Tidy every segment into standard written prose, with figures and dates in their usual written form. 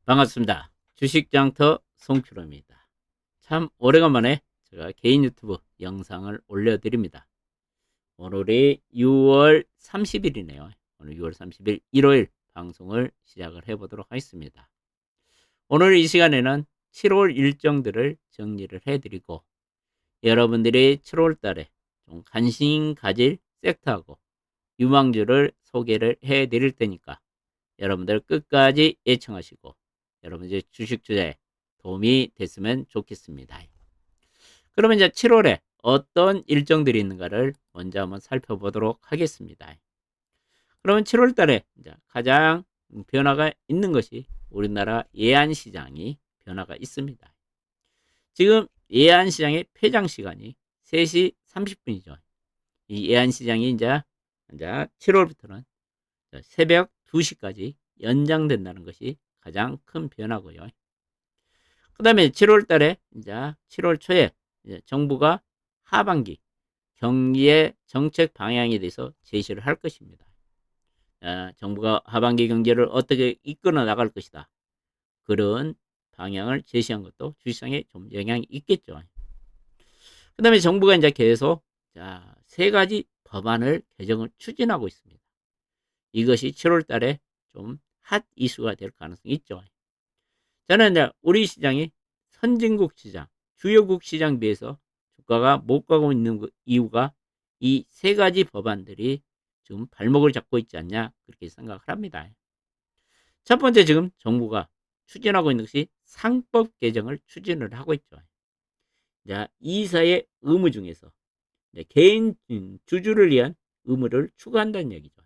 반갑습니다. 주식장터 송큐로입니다. 참 오래간만에 제가 개인 유튜브 영상을 올려드립니다. 오늘이 6월 30일이네요. 오늘 6월 30일 일요일 방송을 시작을 해보도록 하겠습니다. 오늘 이 시간에는 7월 일정들을 정리를 해드리고 여러분들이 7월 달에 좀 관심 가질 섹터하고 유망주를 소개를 해드릴 테니까 여러분들 끝까지 예청하시고 여러분들 주식 투자에 도움이 됐으면 좋겠습니다. 그러면 이제 7월에 어떤 일정들이 있는가를 먼저 한번 살펴보도록 하겠습니다. 그러면 7월 달에 이제 가장 변화가 있는 것이 우리나라 예안시장이 변화가 있습니다. 지금 예안시장의 폐장 시간이 3시 30분이죠. 이 예안시장이 이제 7월부터는 새벽 2시까지 연장된다는 것이 가장 큰 변화고요. 그 다음에 7월 달에 이제 7월 초에 이제 정부가 하반기 경기의 정책 방향에 대해서 제시를 할 것입니다. 정부가 하반기 경제를 어떻게 이끌어 나갈 것이다. 그런 방향을 제시한 것도 주식시장에 좀 영향이 있겠죠. 그 다음에 정부가 이제 계속 세 가지 법안을 개정을 추진하고 있습니다. 이것이 7월 달에 좀 핫 이슈가 될 가능성이 있죠. 저는 이제 우리 시장이 선진국 시장, 주요국 시장 비해서 주가가 못 가고 있는 이유가 이 세 가지 법안들이 지금 발목을 잡고 있지 않냐 그렇게 생각을 합니다. 첫 번째 지금 정부가 추진하고 있는 것이 상법 개정을 추진을 하고 있죠. 자, 이사의 의무 중에서 개인 주주를 위한 의무를 추가한다는 얘기죠.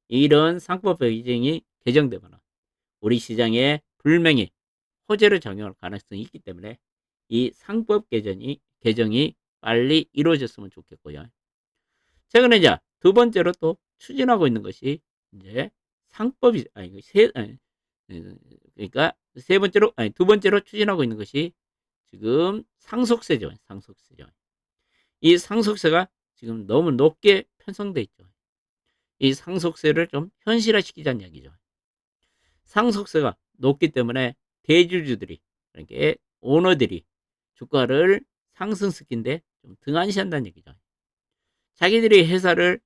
이런 상법 개정이 개정되면 우리 시장에 불명예 호재를 작용할 가능성이 있기 때문에 이 상법 개정이 빨리 이루어졌으면 좋겠고요. 최근에 이제 두 번째로 또 추진하고 있는 것이 이제 상법이 그러니까 세 번째로 두 번째로 추진하고 있는 것이 지금 상속세죠. 상속세죠. 이 상속세가 지금 너무 높게 편성돼 있죠. 이 상속세를 좀 현실화시키자는 이야기죠. 상속세가 높기 때문에 대주주들이 그러니까 오너들이 주가를 상승시킨데 좀 등한시한다는 얘기죠. 자기들이 회사를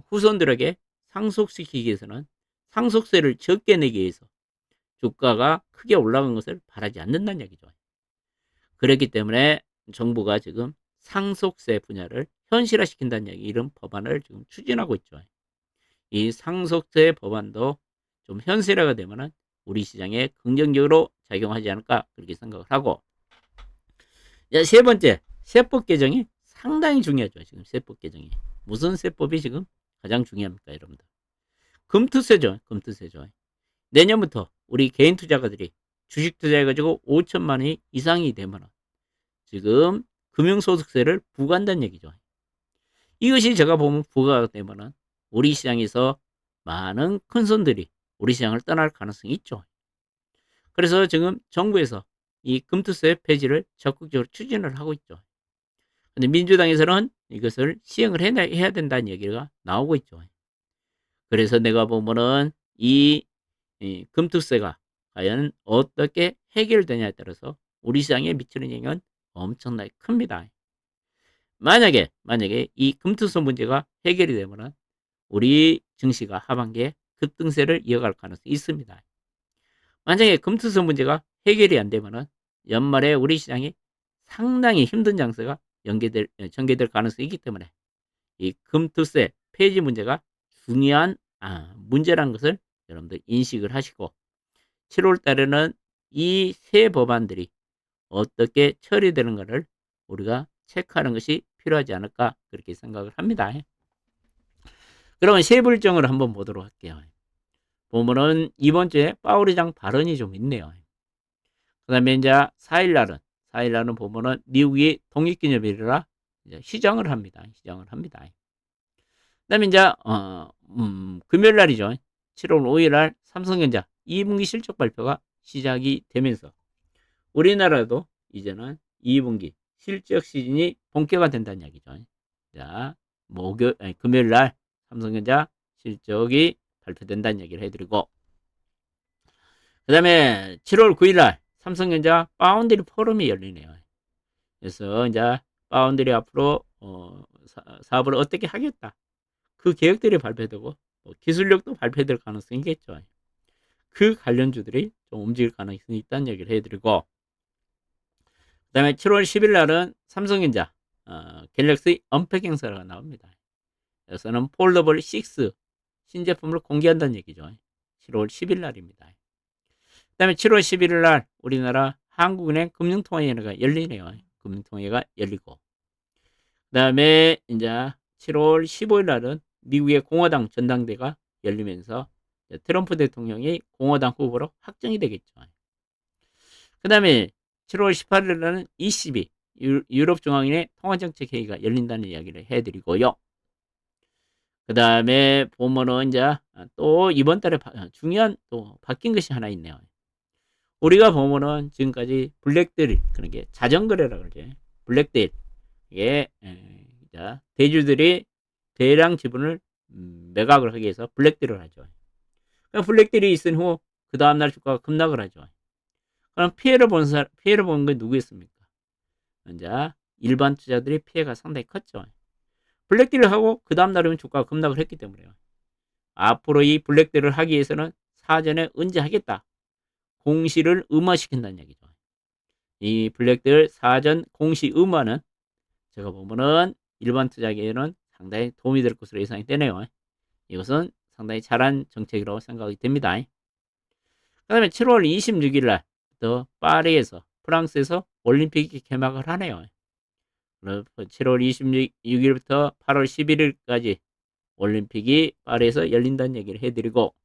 후손들에게 상속시키기 위해서는 상속세를 적게 내기 위해서 주가가 크게 올라간 것을 바라지 않는다는 얘기죠. 그렇기 때문에 정부가 지금 상속세 분야를 현실화시킨다는 얘기, 이런 법안을 지금 추진하고 있죠. 이 상속세 법안도 좀 현실화가 되면은 우리 시장에 긍정적으로 작용하지 않을까 그렇게 생각을 하고, 세 번째 세법 개정이 상당히 중요하죠. 지금 세법 개정이 무슨 세법이 지금 가장 중요합니까, 여러분들? 금투세죠. 금투세죠. 내년부터 우리 개인 투자가들이 주식 투자해가지고 5천만 원 이상이 되면 지금 금융소득세를 부과한다는 얘기죠. 이것이 제가 보면 부과가 되면은 우리 시장에서 많은 큰 손들이 우리 시장을 떠날 가능성이 있죠. 그래서 지금 정부에서 이 금투세 폐지를 적극적으로 추진을 하고 있죠. 근데 민주당에서는 이것을 시행을 해야 된다는 얘기가 나오고 있죠. 그래서 내가 보면은 이 금투세가 과연 어떻게 해결되냐에 따라서 우리 시장에 미치는 영향은 엄청나게 큽니다. 만약에 이 금투세 문제가 해결이 되면은 우리 증시가 하반기에 급등세를 이어갈 가능성이 있습니다. 만약에 금투세 문제가 해결이 안 되면은 연말에 우리 시장이 상당히 힘든 장세가 전개될 가능성이 있기 때문에 이 금투세 폐지 문제가 중요한 문제라는 것을 여러분들 인식을 하시고 7월 달에는 이 세 법안들이 어떻게 처리되는가를 우리가 체크하는 것이 필요하지 않을까 그렇게 생각을 합니다. 그러면 세불정을 한번 보도록 할게요. 보면은 이번 주에 파월의장 발언이 좀 있네요. 그 다음에 이제 4일 날은 보면은 미국이 독립기념일이라 시정을 합니다. 시정을 합니다. 그 다음에 이제 금요일 날이죠. 7월 5일 날 삼성전자 2분기 실적 발표가 시작이 되면서 우리나라도 이제는 2분기 실적 시즌이 본격화 된다는 이야기죠. 자, 금요일 날 삼성전자 실적이 발표된다는 얘기를 해드리고, 그 다음에 7월 9일 날 삼성전자 파운드리 포럼이 열리네요. 그래서 이제 파운드리 앞으로 사업을 어떻게 하겠다. 그 계획들이 발표되고 기술력도 발표될 가능성이 있겠죠. 그 관련주들이 좀 움직일 가능성이 있다는 얘기를 해드리고, 그 다음에 7월 10일 날은 삼성전자 갤럭시 언팩 행사가 나옵니다. 여기서는 폴더블 6 신제품을 공개한다는 얘기죠. 7월 10일 날입니다. 그 다음에 7월 11일 날 우리나라 한국은행 금융통화위원회가 열리네요. 금융통화위가 열리고, 그 다음에 이제 7월 15일 날은 미국의 공화당 전당대회가 열리면서 트럼프 대통령이 공화당 후보로 확정이 되겠죠. 그 다음에 7월 18일 날은 ECB 유럽중앙은행의 통화정책회의가 열린다는 이야기를 해드리고요. 그 다음에 보면은 이제 또 이번 달에 중요한 또 바뀐 것이 하나 있네요. 우리가 보면은 지금까지 블랙데일, 그런 게 자전거래라고 그러죠. 블랙데일, 이게 대주들이 대량 지분을 매각을 하기 위해서 블랙딜을 하죠. 그러니까 블랙딜이 있은 후 그 다음날 주가가 급락을 하죠. 그럼 피해를 보는 게 누구였습니까? 이제 일반 투자들이 피해가 상당히 컸죠. 블랙딜을 하고 그 다음날이면 주가가 급락을 했기 때문에요. 앞으로 이 블랙딜을 하기 위해서는 사전에 은지하겠다. 공시를 의무화시킨다는 얘기죠. 이 블랙딜 사전 공시 의무화는 제가 보면은 일반 투자계에는 상당히 도움이 될 것으로 예상이 되네요. 이것은 상당히 잘한 정책이라고 생각이 됩니다. 그 다음에 7월 26일 날부터 파리에서, 프랑스에서 올림픽이 개막을 하네요. 7월 26일부터 8월 11일까지 올림픽이 파리에서 열린다는 얘기를 해드리고,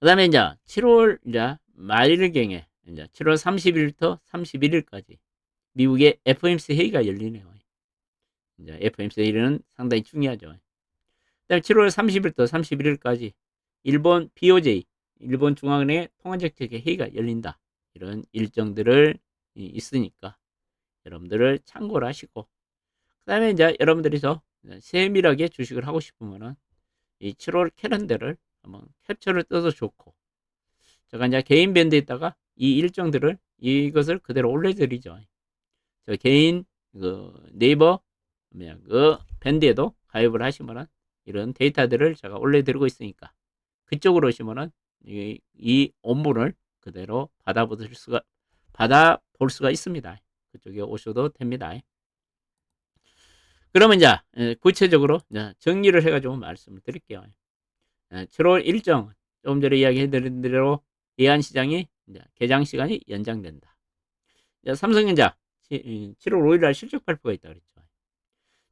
그 다음에 이제 7월 이제 말일경에 이제 7월 30일부터 31일까지 미국의 FOMC 회의가 열리네요. 이제 FOMC 회의는 상당히 중요하죠. 그다음에 7월 30일부터 31일까지 일본 BOJ, 일본 중앙은행의 통화정책회 회의가 열린다. 이런 일정들을 있으니까 여러분들을 참고를 하시고, 그다음에 이제 여러분들이 더 세밀하게 주식을 하고 싶으면은 이 7월 캘린더를 한번 캡처를 떠서 좋고, 제가 이제 개인 밴드에다가 이 일정들을 이것을 그대로 올려드리죠. 저 개인 그 네이버 그 밴드에도 가입을 하시면은 이런 데이터들을 제가 올려드리고 있으니까 그쪽으로 오시면은 이 원본을 그대로 받아볼 수가 있습니다. 그쪽에 오셔도 됩니다. 그러면 이제 구체적으로 이제 정리를 해가지고 말씀을 드릴게요. 7월 일정, 조금 전에 이야기해드린 대로 예안시장이 이제 개장 시간이 연장된다. 삼성전자 7월 5일 날 실적 발표가 있다 그랬죠.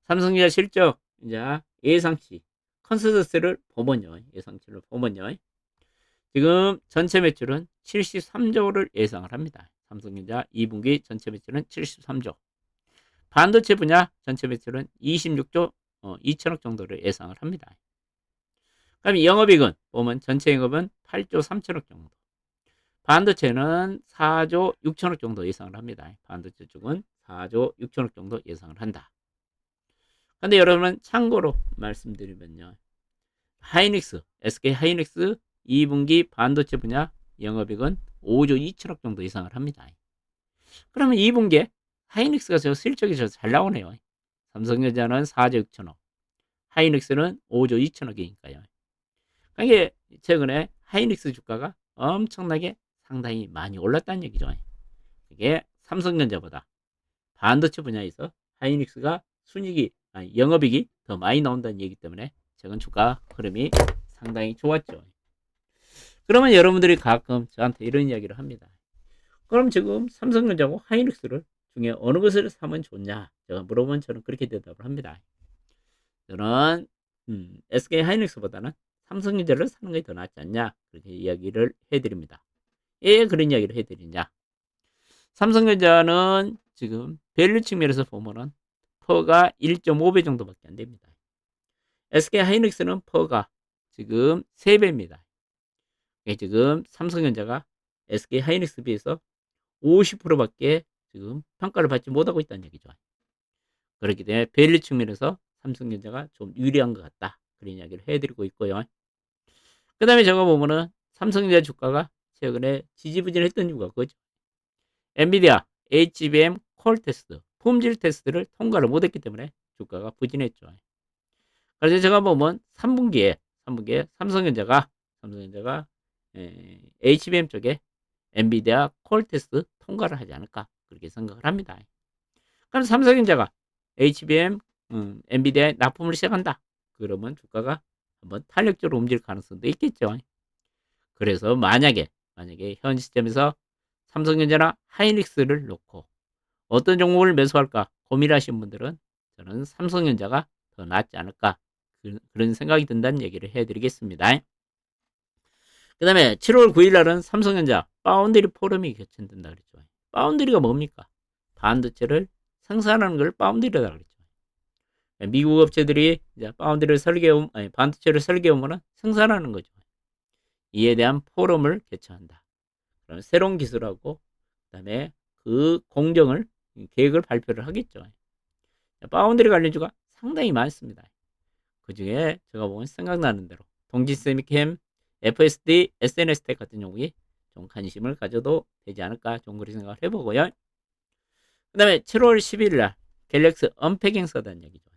삼성전자 실적 이제 예상치 컨센서스를 보면요. 예상치를 보면요. 지금 전체 매출은 73조를 예상을 합니다. 삼성전자 2분기 전체 매출은 73조. 반도체 분야 전체 매출은 26조 2천억 정도를 예상을 합니다. 그럼 영업이익은 보면 전체 영업은 8조 3천억 정도. 반도체는 4조 6천억 정도 예상을 합니다. 반도체 쪽은 4조 6천억 정도 예상을 한다. 근데 여러분 참고로 말씀드리면요. 하이닉스, SK 하이닉스 2분기 반도체 분야 영업이익은 5조 2천억 정도 예상을 합니다. 그러면 2분기에 하이닉스가 저 실적이 잘 나오네요. 삼성전자는 4조 6천억, 하이닉스는 5조 2천억이니까요. 이게 최근에 하이닉스 주가가 엄청나게 상당히 많이 올랐다는 얘기죠. 이게 삼성전자보다 반도체 분야에서 하이닉스가 영업이익이 더 많이 나온다는 얘기 때문에 최근 주가 흐름이 상당히 좋았죠. 그러면 여러분들이 가끔 저한테 이런 이야기를 합니다. 그럼 지금 삼성전자하고 하이닉스를 중에 어느 것을 사면 좋냐? 제가 물어보면 저는 그렇게 대답을 합니다. 저는 SK 하이닉스보다는 삼성전자를 사는 게 더 낫지 않냐? 그렇게 이야기를 해드립니다. 왜 그런 이야기를 해드리냐? 삼성전자는 지금 밸류 측면에서 보면은 퍼가 1.5배 정도밖에 안 됩니다. SK 하이닉스는 퍼가 지금 3배입니다. 지금 삼성전자가 SK 하이닉스 비해서 50%밖에 지금 평가를 받지 못하고 있다는 얘기죠. 그렇기 때문에 밸류 측면에서 삼성전자가 좀 유리한 것 같다. 그런 이야기를 해드리고 있고요. 그 다음에 제가 보면은 삼성전자 주가가 최근에 지지부진했던 이유가 그거죠. 엔비디아 HBM 콜 테스트, 품질 테스트를 통과를 못했기 때문에 주가가 부진했죠. 그래서 제가 보면 3분기에 삼성전자가 HBM 쪽에 엔비디아 콜 테스트 통과를 하지 않을까 그렇게 생각을 합니다. 그럼 삼성전자가 HBM 엔비디아에 납품을 시작한다. 그러면 주가가 한번 탄력적으로 움직일 가능성도 있겠죠. 그래서 만약에 현 시점에서 삼성전자나 하이닉스를 놓고 어떤 종목을 매수할까 고민하시는 분들은 저는 삼성전자가 더 낫지 않을까 그런 생각이 든다는 얘기를 해드리겠습니다. 그 다음에 7월 9일 날은 삼성전자 파운드리 포럼이 개최된다 그랬죠. 파운드리가 뭡니까? 반도체를 생산하는 걸 파운드리라고 그랬죠. 미국 업체들이 이제 반도체를 설계하면 생산하는 거죠. 이에 대한 포럼을 개최한다. 그럼 새로운 기술하고 그다음에 그 공정을 계획을 발표를 하겠죠. 파운드리 관련주가 상당히 많습니다. 그 중에 제가 보면 생각나는 대로 동지세미캠, FSD, SNS텍 같은 종목이 좀 관심을 가져도 되지 않을까 좀 그렇게 생각을 해보고요. 그 다음에 7월 10일 날 갤럭시 언팩 행사다는 얘기죠.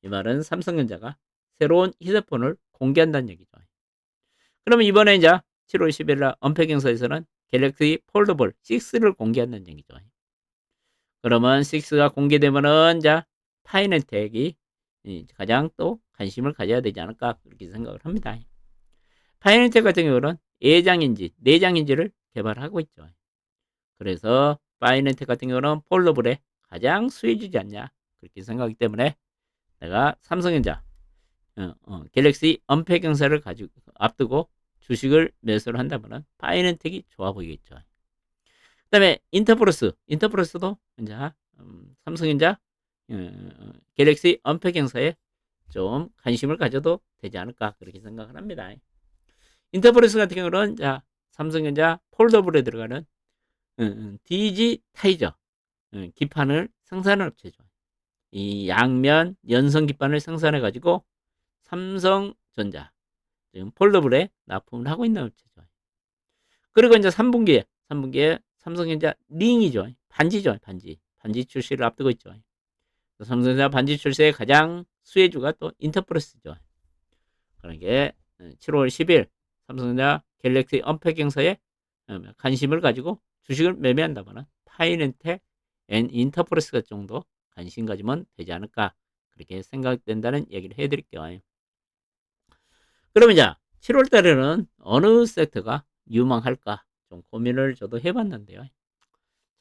이 말은 삼성전자가 새로운 휴대폰을 공개한다는 얘기죠. 그러면 이번에 이제 7월 10일 날 언팩 행사에서는 갤럭시 폴더블 6를 공개한다는 얘기죠. 그러면 6가 공개되면은 이제 파이낸텍이 가장 또 관심을 가져야 되지 않을까 그렇게 생각을 합니다. 파이낸텍 같은 경우는 내장인지를 개발하고 있죠. 그래서 파이낸텍 같은 경우는 폴더블에 가장 수혜주지 않냐 그렇게 생각하기 때문에 내가 삼성전자 갤럭시 언팩 행사를 가지고 앞두고 주식을 매수를 한다면 파이낸텍이 좋아 보이겠죠. 그 다음에 인터프로스도 이제 삼성전자 갤럭시 언팩 행사에 좀 관심을 가져도 되지 않을까 그렇게 생각을 합니다. 인터프로스 같은 경우는 자 삼성전자 폴더블에 들어가는 DG 타이저 기판을 생산하는 업체죠. 이 양면 연성 기판을 생산해 가지고 삼성전자 지금 폴더블에 납품을 하고 있는 업체죠. 그리고 이제 3분기에 삼성전자 링이죠. 반지 출시를 앞두고 있죠. 삼성전자 반지 출시의 가장 수혜주가 또 인터프로스죠. 그러니까 7월 10일 삼성전자 갤럭시 언팩 행사에 관심을 가지고 주식을 매매한다면 파이낸텍 앤 인터프로스 정도 관심 가지면 되지 않을까 그렇게 생각된다는 얘기를 해드릴게요. 그러면 이제 7월 달에는 어느 섹터가 유망할까 좀 고민을 저도 해봤는데요.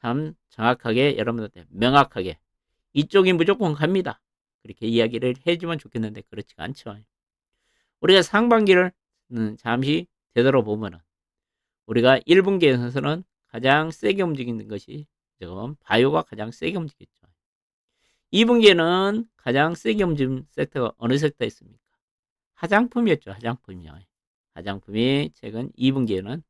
참 정확하게 여러분들한테 명확하게 이쪽이 무조건 갑니다. 그렇게 이야기를 해주면 좋겠는데 그렇지가 않죠. 우리가 상반기를 잠시 되돌아보면 우리가 1분기에서는 가장 세게 움직이는 것이 지금 바이오가 가장 세게 움직였죠. 2분기에는 가장 세게 움직인 섹터가 어느 섹터였습니까? 화장품이었죠. 화장품이 최근 2분기에는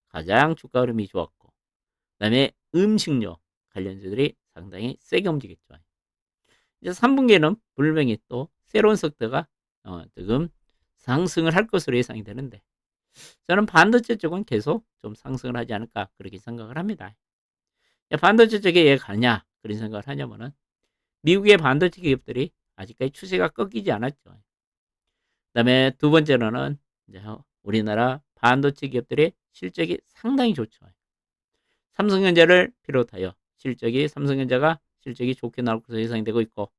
가장 주가 흐름이 좋았고 그 다음에 음식료 관련주들이 상당히 세게 움직였죠. 이제 3분기에는 분명히 또 새로운 섹터가 지금 상승을 할 것으로 예상이 되는데 저는 반도체 쪽은 계속 좀 상승을 하지 않을까 그렇게 생각을 합니다. 반도체 쪽에 왜 가냐 그런 생각을 하냐면은 미국의 반도체 기업들이 아직까지 추세가 꺾이지 않았죠. 그 다음에 두 번째로는 이제 우리나라 반도체 기업들의 실적이 상당히 좋죠. 삼성전자를 비롯하여 삼성전자가 실적이 좋게 나올 것으로 예상되고 있고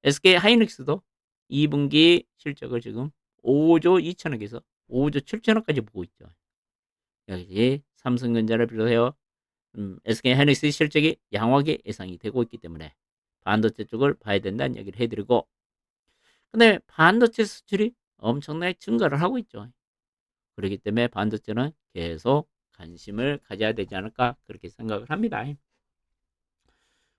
SK 하이닉스도 2분기 실적을 지금 5조 2천억에서 5조 7천억까지 보고 있죠. 여기 삼성전자를 비롯하여 SK 하이닉스 실적이 양호하게 예상이 되고 있기 때문에 반도체 쪽을 봐야 된다는 얘기를 해드리고 근데 반도체 수출이 엄청나게 증가를 하고 있죠. 그렇기 때문에 반도체는 계속 관심을 가져야 되지 않을까 그렇게 생각을 합니다.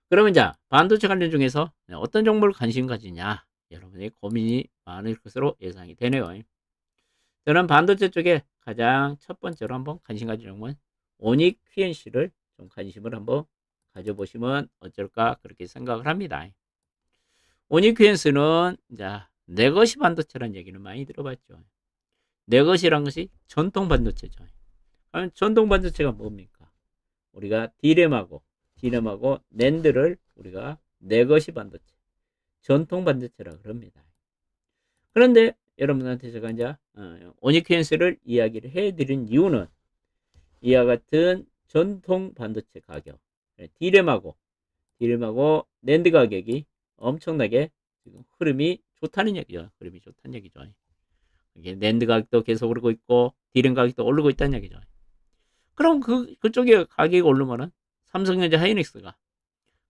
그러면 이제 반도체 관련 중에서 어떤 종목을 관심 가지냐 여러분의 고민이 많을 것으로 예상이 되네요. 저는 반도체 쪽에 가장 첫 번째로 한번 관심 가질 종목은 오닉 QNC를 좀 관심을 한번 가져보시면 어쩔까 그렇게 생각을 합니다. 오닉 QNC는 이제 네거시 반도체라는 얘기는 많이 들어봤죠. 네거시란 것이 전통 반도체죠. 그럼 전동 반도체가 뭡니까? 우리가 디램하고 낸드를 우리가 내것이 반도체, 전통 반도체라 그럽니다. 그런데 여러분한테 제가 이제 오니큐엔스를 이야기를 해드린 이유는 이와 같은 전통 반도체 가격, 디램하고 낸드 가격이 엄청나게 지금 흐름이 좋다는 얘기죠. 흐름이 좋다는 얘기죠. 이게 낸드 가격도 계속 오르고 있고 디램 가격도 오르고 있다는 얘기죠. 그럼 그쪽에 가격이 오르면은 삼성전자 하이닉스가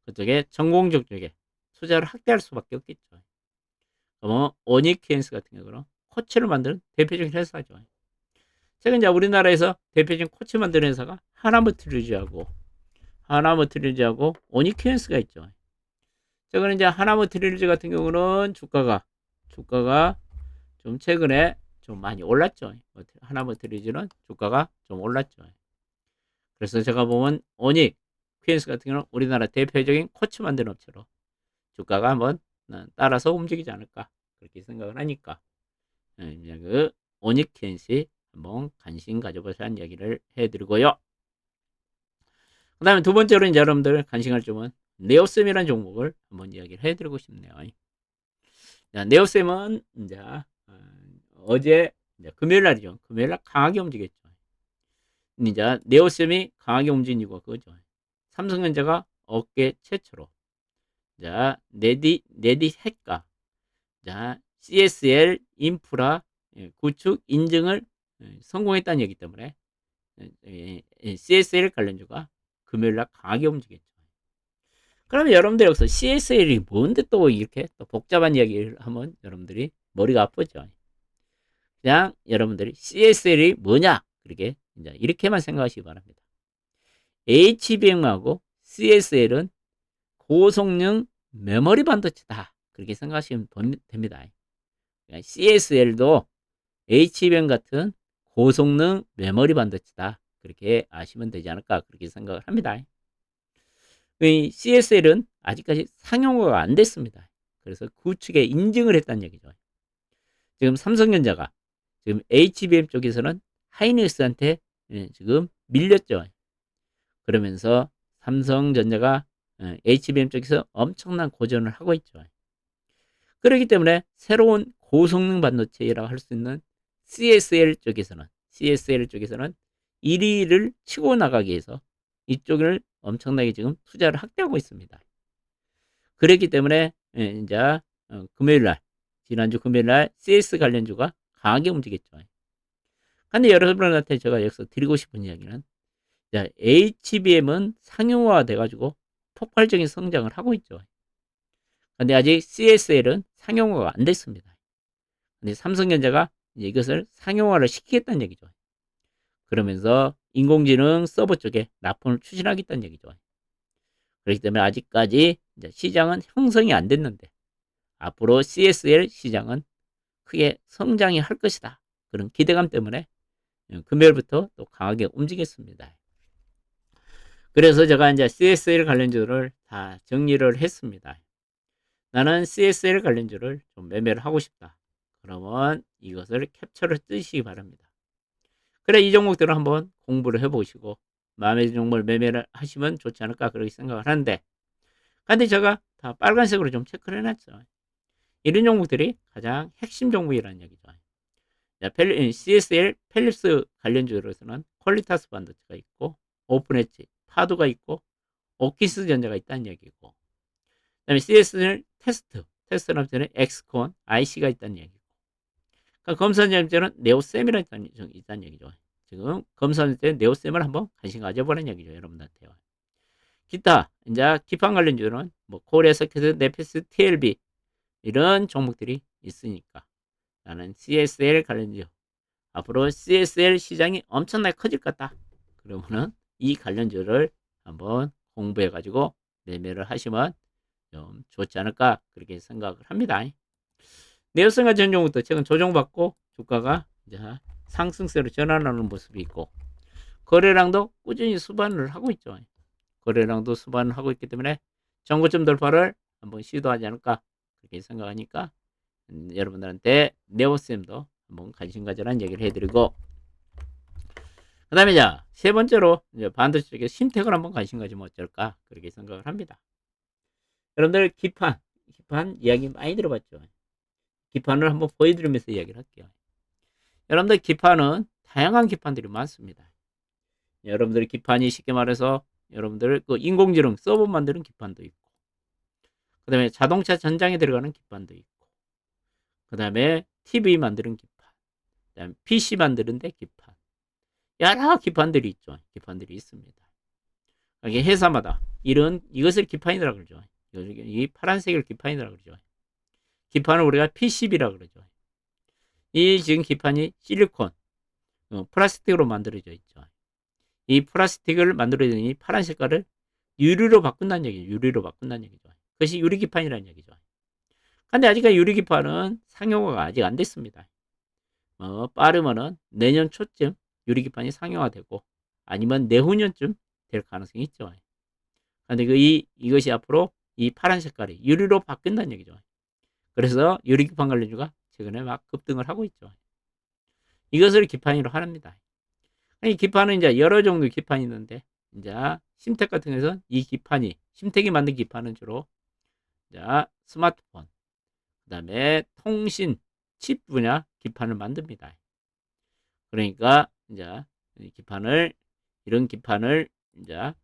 그쪽에 전공적 쪽에 투자를 확대할 수밖에 없겠죠. 오니큐엔스 같은 경우는 코치를 만드는 대표적인 회사죠. 최근 이제 우리나라에서 대표적인 코치 만드는 회사가 하나머트리얼즈하고 오니큐엔스가 있죠. 최근에 이제 하나머트리얼즈 같은 경우는 주가가 좀 최근에 좀 많이 올랐죠. 하나머트리얼즈는 주가가 좀 올랐죠. 그래서 제가 보면 오니큐엔스 같은 경우는 우리나라 대표적인 코치 만드는 업체로 주가가 한번 따라서 움직이지 않을까 그렇게 생각을 하니까 이제 그 오니큐엔스 한번 관심 가져보자는 얘기를 해드리고요. 그 다음에 두 번째로 이제 여러분들 관심 갈 점은 네오셈이라는 종목을 한번 이야기를 해드리고 싶네요. 자, 네오셈은 이제 어제 금요일 날이죠. 금요일 날 강하게 움직였죠. 이제 네오셈이 강하게 움직인 이유가 그거죠. 삼성전자가 업계 최초로 자 네디헥과 자 CSL 인프라 구축 인증을 성공했다는 얘기 때문에 CSL 관련주가 금요일날 강하게 움직였죠. 그러면 여러분들 여기서 CSL이 뭔데 또 이렇게 또 복잡한 이야기를 하면 여러분들이 머리가 아프죠. 그냥 여러분들이 CSL이 뭐냐 그렇게 이렇게만 생각하시기 바랍니다. HBM하고 CSL은 고성능 메모리 반도체다 그렇게 생각하시면 됩니다. CSL도 HBM 같은 고성능 메모리 반도체다 그렇게 아시면 되지 않을까 그렇게 생각을 합니다. CSL은 아직까지 상용화가 안 됐습니다. 그래서 구축에 인증을 했다는 얘기죠. 지금 삼성전자가 지금 HBM 쪽에서는 하이닉스한테 지금 밀렸죠. 그러면서 삼성전자가 HBM 쪽에서 엄청난 고전을 하고 있죠. 그렇기 때문에 새로운 고성능 반도체라고 할 수 있는 CSL 쪽에서는 1위를 치고 나가기 위해서 이쪽을 엄청나게 지금 투자를 확대하고 있습니다. 그렇기 때문에 이제 금요일날 지난주 금요일날 CS 관련주가 강하게 움직였죠. 근데 여러분한테 제가 여기서 드리고 싶은 이야기는 HBM은 상용화가 돼가지고 폭발적인 성장을 하고 있죠. 근데 아직 CSL은 상용화가 안 됐습니다. 근데 삼성전자가 이것을 상용화를 시키겠다는 얘기죠. 그러면서 인공지능 서버 쪽에 납품을 추진하겠다는 얘기죠. 그렇기 때문에 아직까지 시장은 형성이 안 됐는데 앞으로 CSL 시장은 크게 성장이 할 것이다. 그런 기대감 때문에 금요일부터 또 강하게 움직였습니다. 그래서 제가 이제 CSL 관련주를 다 정리를 했습니다. 나는 CSL 관련주를 좀 매매를 하고 싶다. 그러면 이것을 캡처를 뜨시기 바랍니다. 그래 이 종목들을 한번 공부를 해보시고 마음에 드는 종목을 매매를 하시면 좋지 않을까 그렇게 생각을 하는데 근데 제가 다 빨간색으로 좀 체크를 해놨죠. 이런 종목들이 가장 핵심 종목이라는 얘기죠. CSL 펠립스 관련주로서는 퀄리타스 반도체가 있고 오픈엣지 파도가 있고 오키스 전자가 있다는 얘기고 그다음에 CSL 테스트는 엑스콘 IC가 있다는 얘기고 그러니까 검사점자는 네오셈이라는 있다는 얘기죠. 지금 검사점자 네오셈을 한번 관심 가져보라는 얘기죠. 여러분들한테요. 기타 이제 기판 관련주는 뭐 코리아 서킷, 네페스, TLB 이런 종목들이 있으니까 나는 CSL 관련주 앞으로 CSL 시장이 엄청나게 커질 것 같다. 그러면은 이 관련주를 한번 공부해 가지고 매매를 하시면 좀 좋지 않을까 그렇게 생각을 합니다. 네오슨 같은 종목도 최근 조정받고 주가가 이제 상승세로 전환하는 모습이 있고 거래량도 꾸준히 수반을 하고 있죠. 거래량도 수반을 하고 있기 때문에 정고점 돌파를 한번 시도하지 않을까 그렇게 생각하니까 여러분들한테 네오셈도 한번 관심 가져라는 얘기를 해드리고 그다음에 자, 세 번째로 이제 반도체 쪽에 심택을 한번 관심 가지면 어쩔까? 그렇게 생각을 합니다. 여러분들 기판 이야기 많이 들어봤죠? 기판을 한번 보여드리면서 이야기를 할게요. 여러분들 기판은 다양한 기판들이 많습니다. 여러분들 기판이 쉽게 말해서 여러분들 그 인공지능 서버 만드는 기판도 있고, 그 다음에 자동차 전장에 들어가는 기판도 있고, 그 다음에 TV 만드는 기판, 그 다음에 PC 만드는데 기판, 여러 기판들이 있죠. 기판들이 있습니다. 이게 회사마다 이것을 기판이라고 그러죠. 이 파란색을 기판이라고 그러죠. 기판을 우리가 PCB라고 그러죠. 이 지금 기판이 실리콘, 플라스틱으로 만들어져 있죠. 이 플라스틱을 만들어진 이 파란 색깔을 유리로 바꾼다는 얘기죠. 유리로 바꾼다는 얘기죠. 그것이 유리기판이라는 얘기죠. 근데 아직까지 유리기판은 상용화가 아직 안 됐습니다. 빠르면은 내년 초쯤 유리기판이 상용화되고, 아니면 내후년쯤 될 가능성이 있죠. 근데 이것이 앞으로 이 파란 색깔이 유리로 바뀐다는 얘기죠. 그래서 유리기판 관련주가 최근에 막 급등을 하고 있죠. 이것을 기판으로 합니다. 이 기판은 이제 여러 종류의 기판이 있는데, 이제 심택 같은 경우에는 이 기판이, 심택이 만든 기판은 주로 이제 스마트폰, 그 다음에 통신 칩 분야 기판을 만듭니다. 그러니까 이제 이런 기판을 이제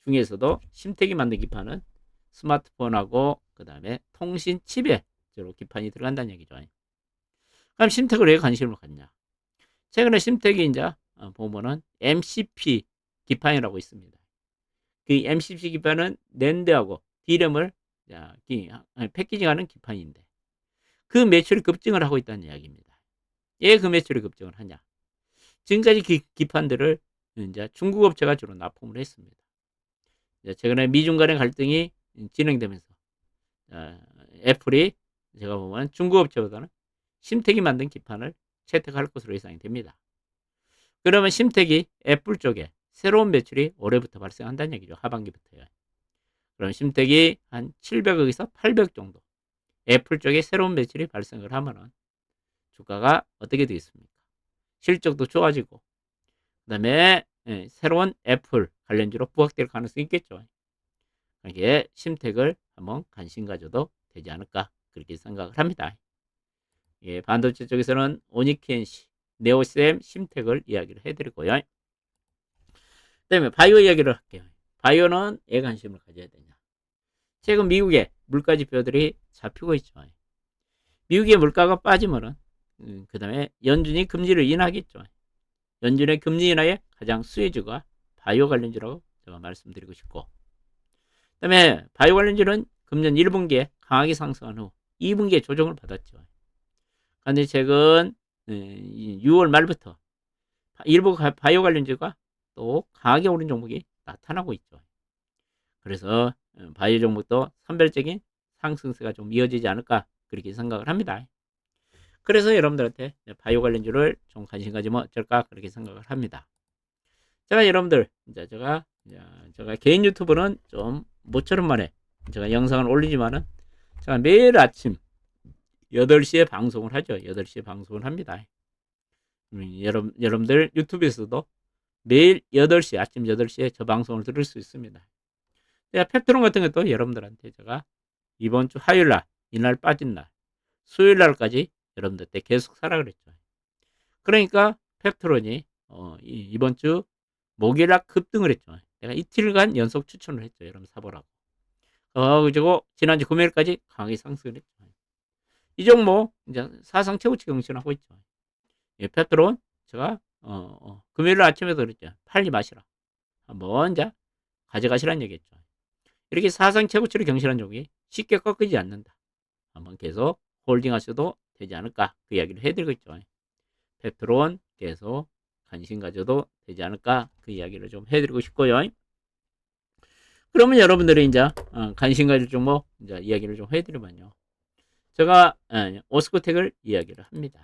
중에서도 심택이 만든 기판은 스마트폰하고 그 다음에 통신 칩에 주로 기판이 들어간다는 얘기죠. 그럼 심택을 왜 관심을 갖냐? 최근에 심택이 이제 보면은 MCP 기판이라고 있습니다. 그 MCP 기판은 낸드하고 D램을 패키징하는 기판인데, 그 매출이 급증을 하고 있다는 이야기입니다. 왜 그 매출이 급증을 하냐? 지금까지 기판들을 이제 중국 업체가 주로 납품을 했습니다. 최근에 미중 간의 갈등이 진행되면서 애플이 제가 보면 중국 업체보다는 심택이 만든 기판을 채택할 것으로 예상이 됩니다. 그러면 심택이 애플 쪽에 새로운 매출이 올해부터 발생한다는 얘기죠. 하반기부터요. 그럼 심택이 한 700억에서 800억 정도 애플 쪽에 새로운 매출이 발생을 하면은 주가가 어떻게 되겠습니까? 실적도 좋아지고, 그 다음에 새로운 애플 관련주로 부각될 가능성이 있겠죠. 이게 심택을 한번 관심 가져도 되지 않을까 그렇게 생각을 합니다. 예, 반도체 쪽에서는 오니켄시, 네오셈, 심택을 이야기를 해드리고요. 그 다음에 바이오 이야기를 할게요. 바이오는 왜 관심을 가져야 되냐? 최근 미국의 물가 지표들이 잡히고 있죠. 미국의 물가가 빠지면은 그 다음에 연준이 금리를 인하겠죠. 연준의 금리 인하의 가장 수혜주가 바이오 관련주라고 제가 말씀드리고 싶고, 그 다음에 바이오 관련주는 금년 1분기에 강하게 상승한 후 2분기에 조정을 받았죠. 그런데 최근 6월 말부터 일부 바이오 관련주가 또 강하게 오른 종목이 나타나고 있죠. 그래서 바이오 종목도 선별적인 상승세가 좀 이어지지 않을까 그렇게 생각을 합니다. 그래서 여러분들한테 바이오 관련주를 좀 관심 가지면 어쩔까 그렇게 생각을 합니다. 제가 여러분들 이제 제가 개인 유튜브는 좀 모처럼 만에 제가 영상을 올리지만은 제가 매일 아침 8시에 방송을 하죠. 8시에 방송을 합니다. 여러분들 유튜브에서도 매일 8시, 아침 8시에 저 방송을 들을 수 있습니다. 제가 펩트론 같은 것도 여러분들한테 제가 이번 주 화요일 날, 이날 빠진 날, 수요일 날까지 여러분들한테 계속 사라 그랬죠. 그러니까 펩트론이 이번 주 목요일 날 급등을 했죠. 내가 이틀간 연속 추천을 했죠. 여러분 사보라고. 그리고 지난주 금요일까지 강하게 상승을 했죠. 이 종목 이제 사상 최고치 경신하고 있죠. 예, 펩트론 제가 금요일 아침에도 그랬죠. 팔지 마시라. 한번 이제 가져가시라는 얘기했죠. 이렇게 사상 최고치를 경신한 종이 쉽게 꺾이지 않는다. 한번 계속 홀딩 하셔도 되지 않을까 그 이야기를 해드리고 있죠. 펩트론 계속 관심 가져도 되지 않을까 그 이야기를 좀 해드리고 싶고요. 그러면 여러분들이 이제 관심 가질 종목 이제 이야기를 좀 해드리면요. 제가 오스코텍을 이야기를 합니다.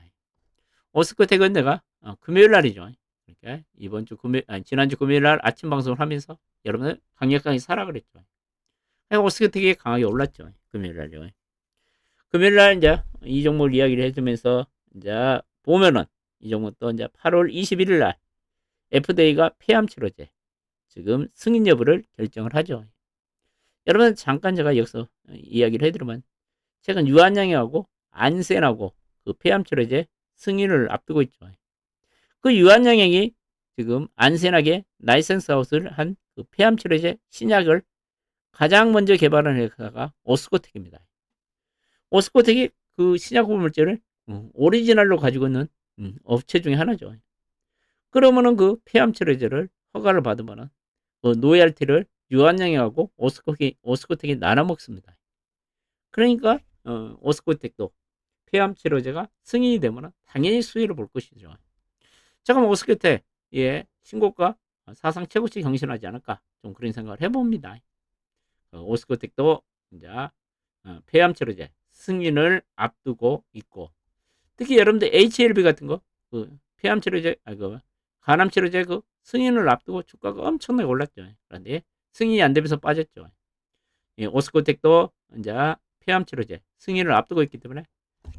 오스코텍은 내가 금요일 날이죠. 그러니까 이번 주 지난주 금요일 날 아침 방송을 하면서 여러분들 강력하게 사라 그랬죠. 오스코텍이 강하게 올랐죠. 금요일 날요. 금요일 날 이제 이 종목 이야기를 해주면서 이제 보면은 이 종목도 이제 8월 21일 날 FDA가 폐암 치료제 지금 승인 여부를 결정을 하죠. 여러분 잠깐 제가 여기서 이야기를 해드리면 최근 유한양하고 안센하고 그 폐암 치료제 승인을 앞두고 있죠. 그 유한양이 지금 안센하게 라이센스 아웃을 한 그 폐암 치료제 신약을 가장 먼저 개발한 회사가 오스코텍입니다. 오스코텍이 그 신약 물질을 오리지널로 가지고 있는 업체 중에 하나죠. 그러면은 그 폐암 치료제를 허가를 받으면은 그 노열티를 유한양하고 오스코텍이 나눠 먹습니다. 그러니까 오스코텍도 폐암 치료제가 승인이 되면 당연히 수혜를 볼 것이죠. 잠깐만 오스코텍 신고가 사상 최고치 경신하지 않을까 좀 그런 생각을 해봅니다. 오스코텍도 이제 폐암 치료제 승인을 앞두고 있고 특히 여러분들 HLB 같은 거 폐암 치료제 간암 치료제 그 승인을 앞두고 주가가 엄청나게 올랐죠. 그런데 승인이 안 되면서 빠졌죠. 오스코텍도 이제 폐암 치료제 승인을 앞두고 있기 때문에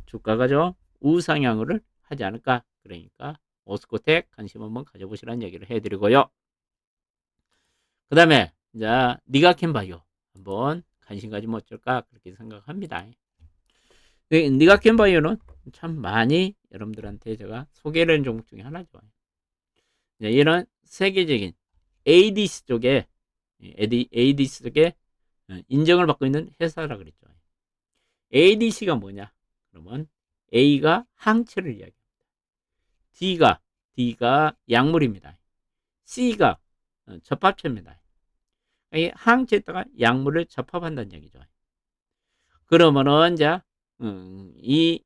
주가가 좀 우상향을 하지 않을까. 그러니까 오스코텍 관심 한번 가져보시라는 얘기를 해드리고요. 그 다음에 이제 니가캔바이오 한번 관심 가지면 어쩔까 그렇게 생각합니다. 니가캔바이오는 참 많이 여러분들한테 제가 소개를 한 종목 중에 하나죠. 얘는 세계적인 ADC 쪽에 인정을 받고 있는 회사라 그랬죠. ADC가 뭐냐? 그러면 A가 항체를 이야기합니다. D가 약물입니다. C가 접합체입니다. 이 항체에다가 약물을 접합한다는 얘기죠. 그러면은 이제 이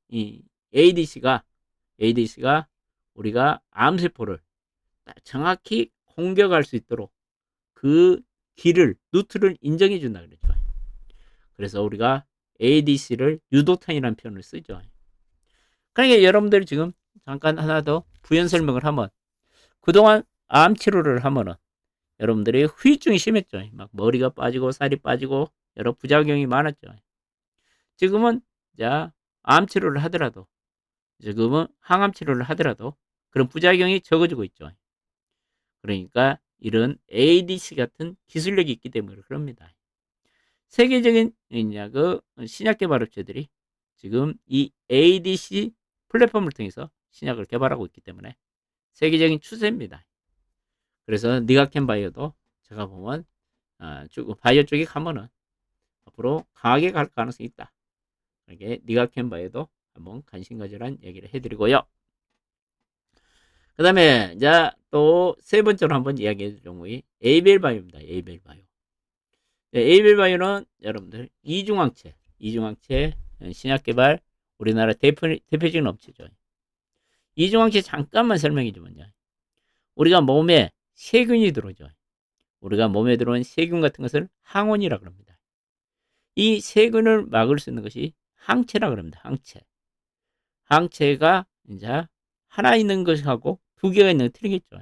ADC가 우리가 암세포를 정확히 공격할 수 있도록 그 루트를 인정해 준다 그랬죠. 그래서 우리가 ADC를 유도탄이라는 표현을 쓰죠. 그러니까 여러분들이 지금 잠깐 하나 더 부연 설명을 하면 그동안 암 치료를 하면은 여러분들이 후유증이 심했죠. 막 머리가 빠지고 살이 빠지고 여러 부작용이 많았죠. 지금은 자 암 치료를 하더라도 지금은 항암 치료를 하더라도 그런 부작용이 적어지고 있죠. 그러니까 이런 ADC 같은 기술력이 있기 때문에 그럽니다. 세계적인 그 신약 개발 업체들이 지금 이 ADC 플랫폼을 통해서 신약을 개발하고 있기 때문에 세계적인 추세입니다. 그래서 니가캔바이오도 제가 보면 바이오 쪽에 가면은 앞으로 강하게 갈 가능성이 있다. 이게 니가캔바이오도 한번 관심 가져라는 얘기를 해드리고요. 그 다음에 이제 또 세 번째로 한번 이야기해 줄 종목이 에이벨바이오입니다. 에이벨바이오. 에이벨바이오는 여러분들 이중항체 신약 개발 우리나라 대표적인 업체죠. 이중항체 잠깐만 설명해 주면요. 우리가 몸에 세균이 들어오죠. 우리가 몸에 들어온 세균 같은 것을 항원이라고 합니다. 이 세균을 막을 수 있는 것이 항체라고 합니다. 항체가 이제 하나 있는 것하고 두 개가 있는 거 틀리겠죠.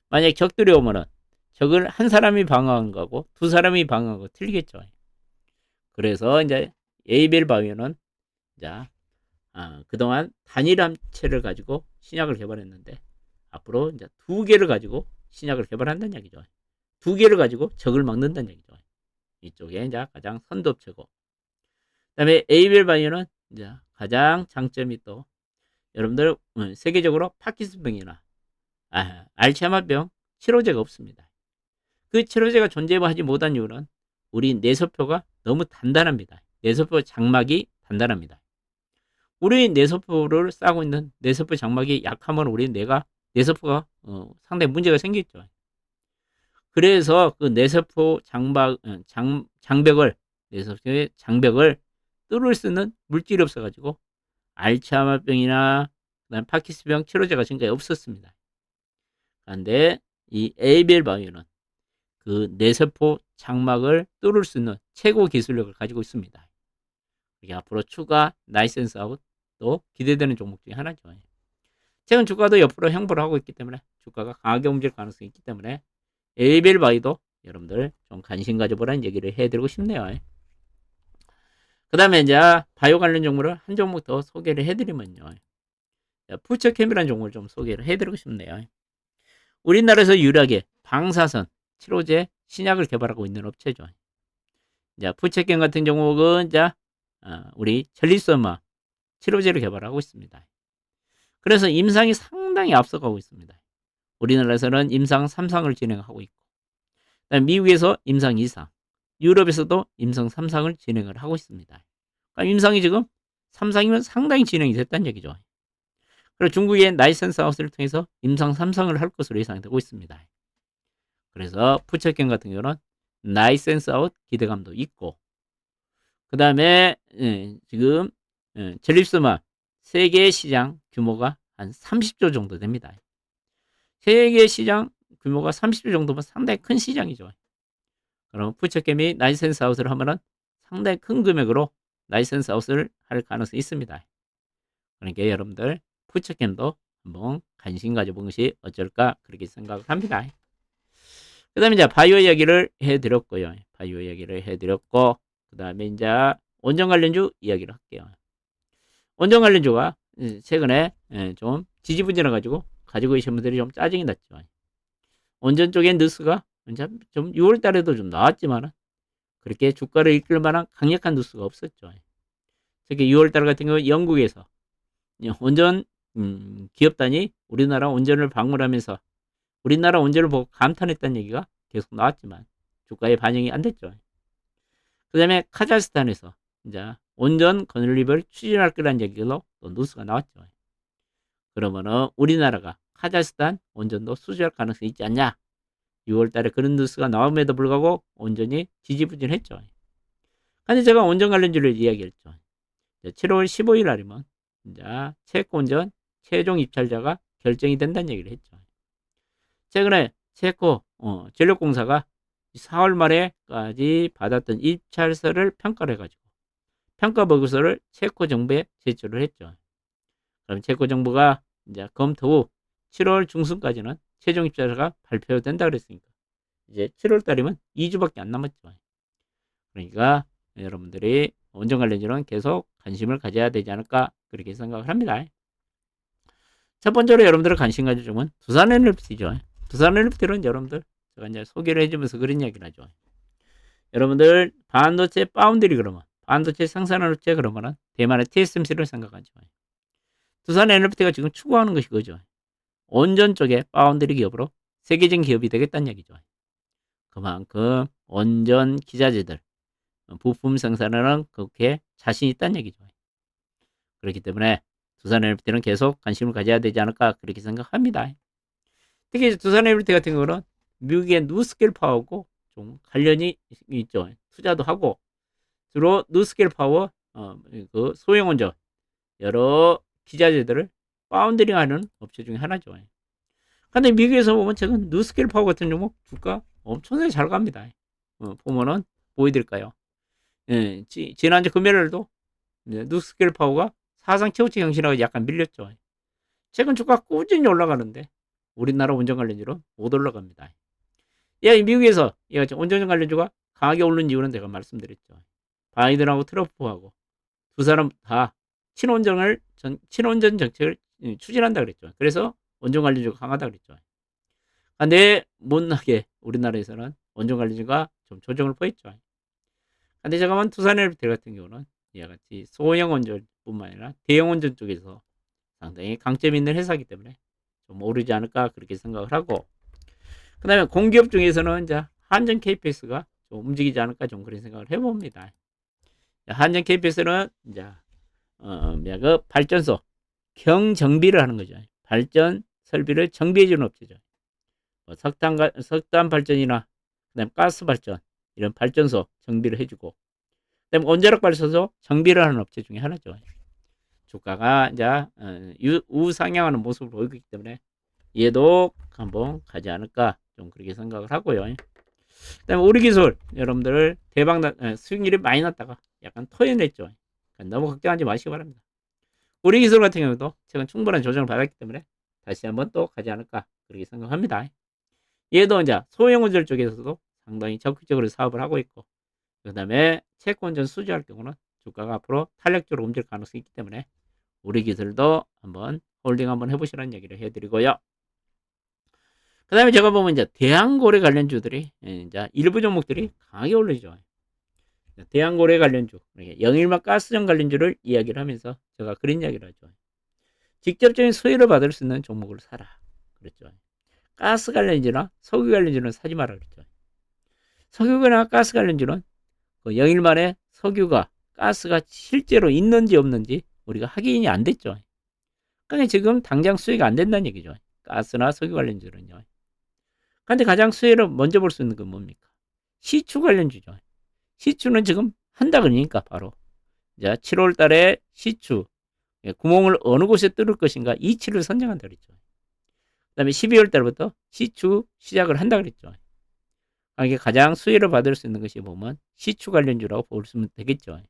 만약 적들이 오면은 적을 한 사람이 방어한 거하고 두 사람이 방어한 거 틀리겠죠. 그래서 이제 에이벨 바이오는 이제 그동안 단일 항체를 가지고 신약을 개발했는데 앞으로 이제 두 개를 가지고 신약을 개발한다는 얘기죠. 두 개를 가지고 적을 막는다는 얘기죠. 이쪽에 이제 가장 선도업체고. 그다음에 에이벨 바이오는 이제 가장 장점이 또 여러분들 세계적으로 파킨슨병이나 알츠하이머병 치료제가 없습니다. 그 치료제가 존재하지 못한 이유는 우리 뇌세포가 너무 단단합니다. 뇌세포 장막이 단단합니다. 우리 뇌세포를 싸고 있는 뇌세포 장막이 약하면 우리 뇌세포가 상당히 문제가 생기죠. 그래서 그 뇌세포 장벽을 뇌세포의 장벽을 뚫을 수 있는 물질이 없어가지고 알츠하이머병이나 그다음 파킨슨병 치료제가 지금까지 없었습니다. 그런데 이 에이벨 바이오는 그 뇌세포 장막을 뚫을 수 있는 최고 기술력을 가지고 있습니다. 이게 앞으로 추가 라이센스 아웃도 기대되는 종목 중에 하나죠. 최근 주가도 옆으로 행보를 하고 있기 때문에 주가가 강하게 움직일 가능성이 있기 때문에 에이벨 바이오도 여러분들 좀 관심 가져보라는 얘기를 해드리고 싶네요. 그 다음에 이제 바이오 관련 종목을 한 종목 더 소개를 해드리면요. 푸처캠이라는 종목을 좀 소개를 해드리고 싶네요. 우리나라에서 유일하게 방사선 치료제 신약을 개발하고 있는 업체죠. 자, 푸체켄 같은 경우는 자, 우리 전립선마 치료제를 개발하고 있습니다. 그래서 임상이 상당히 앞서가고 있습니다. 우리나라에서는 임상 3상을 진행하고 있고, 미국에서 임상 2상, 유럽에서도 임상 3상을 진행을 하고 있습니다. 그러니까 임상이 지금 3상이면 상당히 진행이 됐다는 얘기죠. 그리고 중국의 나이센스 아웃을 통해서 임상 3상을 할 것으로 예상되고 있습니다. 그래서 푸체켄 같은 경우는 나이센스 아웃 기대감도 있고, 그 다음에 지금 전립선암 세계 시장 규모가 한 30조 정도 됩니다. 세계 시장 규모가 30조 정도면 상당히 큰 시장이죠. 그럼 푸체캠이 라이센스 아웃을 하면은 상당히 큰 금액으로 라이센스 아웃을 할 가능성이 있습니다. 그러니까 여러분들 푸체캠도 한번 관심 가져본 것이 어쩔까 그렇게 생각을 합니다. 그 다음에 이제 바이오 이야기를 해드렸고요. 바이오 이야기를 해드렸고, 그 다음에 이제 원전 관련주 이야기를 할게요. 원전 관련주가 최근에 좀 지지부진해가지고 가지고 계신 분들이 좀 짜증이 났죠. 원전 쪽에 뉴스가 좀 6월 달에도 좀 나왔지만은 그렇게 주가를 이끌 만한 강력한 뉴스가 없었죠. 특히 6월 달 같은 경우 영국에서 원전 기업단이 우리나라 원전을 방문하면서 우리나라 원전을 보고 감탄했다는 얘기가 계속 나왔지만 주가에 반영이 안 됐죠. 그 다음에 카자흐스탄에서 이제 원전 건립을 추진할 거라는 얘기로 또 뉴스가 나왔죠. 그러면은 우리나라가 카자흐스탄 원전도 수주할 가능성이 있지 않냐? 6월 달에 그런 뉴스가 나옴에도 불구하고 원전이 지지부진했죠. 근데 제가 원전 관련주를 이야기했죠. 7월 15일 날이면 이제 체코 원전 최종 입찰자가 결정이 된다는 얘기를 했죠. 최근에 체코 전력공사가 4월 말에까지 받았던 입찰서를 평가를 해가지고 평가 보고서를 체코 정부에 제출을 했죠. 그럼 체코 정부가 이제 검토 후 7월 중순까지는 최종 입찰서가 발표된다 그랬으니까 이제 7월 달이면 2주밖에 안 남았죠. 그러니까 여러분들이 원전 관련주는 계속 관심을 가져야 되지 않을까 그렇게 생각을 합니다. 첫 번째로 여러분들 관심 가질 점은 두산 NFT죠. 두산 NFT는 여러분들 제가 이제 소개를 해주면서 그런 이야기를 하죠. 여러분들 반도체 파운드리 그러면 반도체 생산하는 업체 그러면은 대만의 TSMC를 생각하죠. 두산 NFT가 지금 추구하는 것이 그죠. 원전 쪽에 파운드리 기업으로 세계적인 기업이 되겠다는 얘기죠. 그만큼 원전 기자재들 부품 생산하는 그렇게 자신 있다는 얘기죠. 그렇기 때문에 두산 NFT는 계속 관심을 가져야 되지 않을까 그렇게 생각합니다. 특히 두산 NFT 같은 경우는 미국의 누스케일 파워하고 좀 관련이 있죠. 투자도 하고 주로 누스케일 파워 그 소형 원전 여러 기자재들을 파운드링하는 업체 중에 하나죠. 근데 미국에서 보면 최근 누스케일 파워 같은 경우 주가 엄청나게 잘 갑니다. 보면은 보여드릴까요? 예, 지난주 금요일도 누스케일 파워가 사상 최고치 경신하고 약간 밀렸죠. 최근 주가 꾸준히 올라가는데 우리나라 원전 관련주로 못 올라갑니다. 미국에서 원전 관련주가 강하게 오른 이유는 제가 말씀드렸죠. 바이든하고 트럼프하고 두 사람 다 친원전 정책을 추진한다 그랬죠. 그래서 원전 관련주가 강하다 그랬죠. 근데 못나게 우리나라에서는 원전 관련주가 좀 조정을 보였죠. 근데 잠깐만 두산에너지 같은 경우는 이와 같이 소형 원전뿐만 아니라 대형 원전 쪽에서 상당히 강점이 있는 회사이기 때문에 좀 오르지 않을까 그렇게 생각을 하고, 그 다음에 공기업 중에서는 이제 한전 KPS가 좀 움직이지 않을까 좀 그런 생각을 해봅니다. 한전 KPS는 이제 그 발전소 경정비를 하는 거죠. 발전 설비를 정비해주는 업체죠. 뭐 석탄 발전이나 그다음 가스 발전 이런 발전소 정비를 해주고, 그다음 원자력 발전소 정비를 하는 업체 중에 하나죠. 주가가 이제 우상향하는 모습을 보이기 때문에 얘도 한번 가지 않을까 좀 그렇게 생각을 하고요. 그다음에 우리기술 여러분들 대박 수익률이 많이 났다가 약간 토해냈죠. 그러니까 너무 걱정하지 마시기 바랍니다. 우리기술 같은 경우도 최근 충분한 조정을 받았기 때문에 다시 한번 또 가지 않을까 그렇게 생각합니다. 얘도 이제 소형 원전 쪽에서도 상당히 적극적으로 사업을 하고 있고, 그 다음에 채권전 수주할 경우는 주가가 앞으로 탄력적으로 움직일 가능성이 있기 때문에 우리 기술도 한번 홀딩 한번 해보시라는 얘기를 해드리고요. 그 다음에 제가 보면 이제 대한고래 관련주들이, 이제 일부 종목들이 강하게 올라죠. 대한고래 관련주, 영일막 가스전 관련주를 이야기를 하면서 제가 그런 이야기를 하죠. 직접적인 수혜를 받을 수 있는 종목을 사라. 그랬죠. 가스 관련주나 석유 관련주는 사지 마라. 그랬죠. 석유나 가스 관련주는 그 영일만에 석유가, 가스가 실제로 있는지 없는지 우리가 확인이 안 됐죠. 그러니까 지금 당장 수혜가 안 된다는 얘기죠. 가스나 석유 관련주는요. 근데 가장 수혜를 먼저 볼 수 있는 건 뭡니까? 시추 관련주죠. 시추는 지금 한다 그러니까 바로. 자, 7월 달에 시추, 구멍을 어느 곳에 뚫을 것인가 이치를 선정한다 그랬죠. 그 다음에 12월 달부터 시추 시작을 한다 그랬죠. 이게 가장 수혜를 받을 수 있는 것이 보면 시추 관련주라고 볼 수 되겠죠.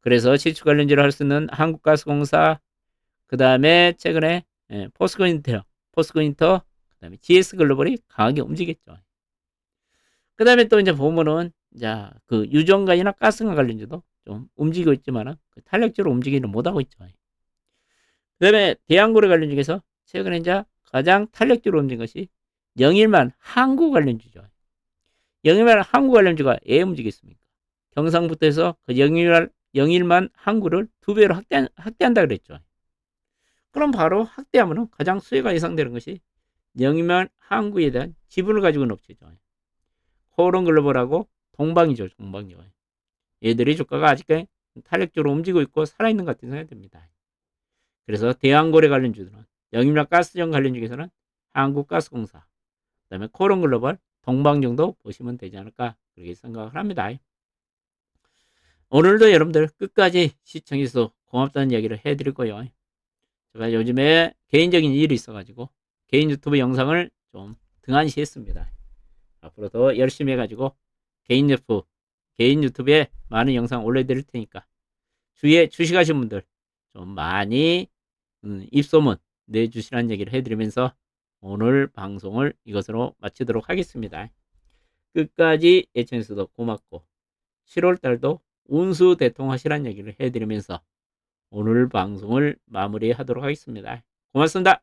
그래서 시추 관련주를 할 수 있는 한국가스공사, 그 다음에 최근에 포스코인터, 그 다음에 GS글로벌이 강하게 움직였죠. 그 다음에 또 이제 보면은, 자, 그 유전관이나 가스관 관련주도 좀 움직이고 있지만은 탄력적으로 움직이는 못하고 있죠. 그 다음에 대한고래 관련 중에서 최근에 이제 가장 탄력적으로 움직인 것이 영일만 항구 관련주죠. 영일만 항구 관련주가 왜 움직였습니까? 경상부터 해서 그 영일만 항구를 2배로 확대한다 그랬죠. 그럼 바로 확대하면 가장 수혜가 예상되는 것이 영일만 항구에 대한 지분을 가지고 있는 업체죠. 코오롱글로벌하고 동방이죠. 동방이죠. 얘들이 주가가 아직까지 탄력적으로 움직이고 있고 살아있는 것 같은 생각이 듭니다. 그래서 대한고래 관련주들은 영일만 가스전 관련 중에서는 한국가스공사, 그 다음에 코오롱글로벌, 동방 정도 보시면 되지 않을까 그렇게 생각을 합니다. 오늘도 여러분들 끝까지 시청해주셔서 고맙다는 이야기를 해드리고요. 제가 요즘에 개인적인 일이 있어가지고 개인 유튜브 영상을 좀 등한시했습니다. 앞으로 더 열심히 해가지고 개인 유튜브에 많은 영상 올려드릴 테니까 주위에 주식하신 분들 좀 많이 입소문 내주시라는 얘기를 해드리면서 오늘 방송을 이것으로 마치도록 하겠습니다. 끝까지 예청해주셔서 고맙고 7월달도 운수 대통하시라는 얘기를 해드리면서 오늘 방송을 마무리하도록 하겠습니다. 고맙습니다.